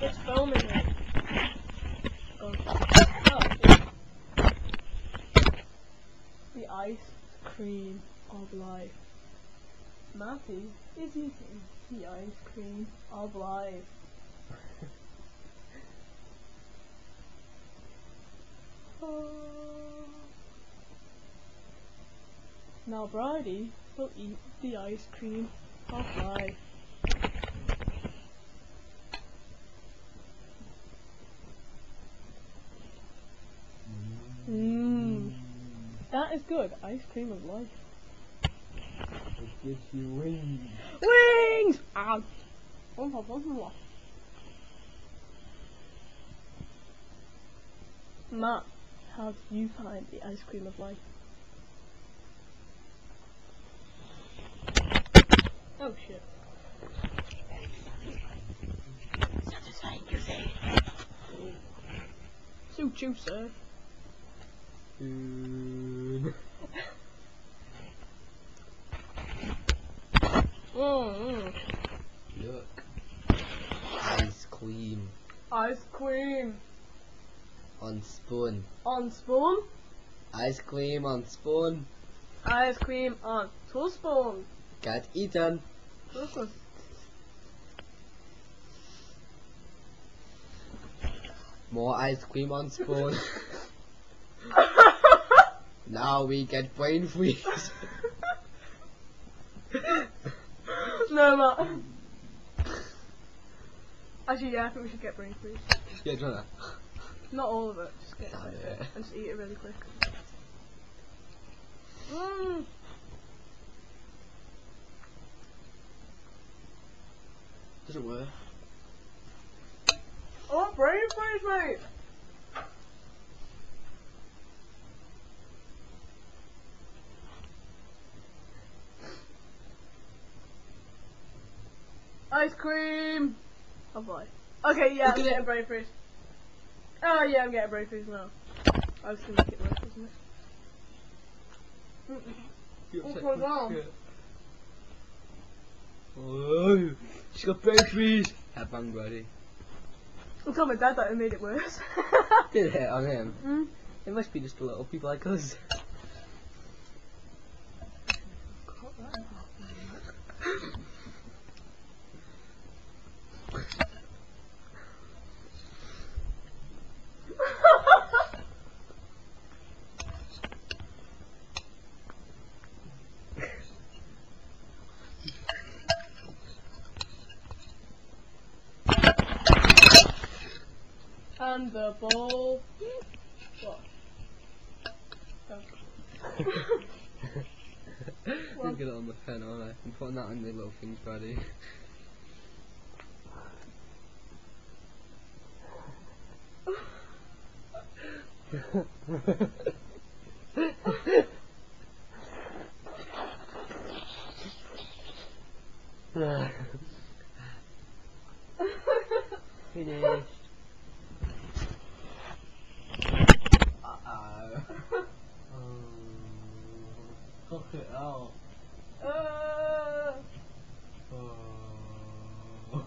It's filming it. Oh. The ice cream of life. Matty is eating the ice cream of life. Now Brady will eat the ice cream of life. That is good. Ice cream of life. It gives you wings. Wings! Ow. Matt, how do you find the ice cream of life? Oh shit. Suit you, sir. Look. Ice cream. Ice cream. On spoon. On spoon. Ice cream on spoon. Ice cream on teaspoon. Get eaten. More ice cream on spoon. Now we get brain freeze. No, Matt. Actually, yeah, I think we should get brain freeze. Yeah, try that. Not all of it, just get Oh, it yeah. and just eat it really quick. Does it work? Oh, brain freeze, mate! Ice cream! Oh boy. Okay, yeah, Look I'm at getting it. brain freeze. Oh yeah, I'm getting brain freeze now. I was gonna make it worse, isn't it? You're What's upset. going on? Yeah. Oh, she's got brain freeze. Have fun, buddy. I told my dad that it made it worse. Did it on him? Mm. It must be just a little people like us. And the ball. What? I'm gonna get it on the pen, aren't I? I'm putting that on the little things, buddy.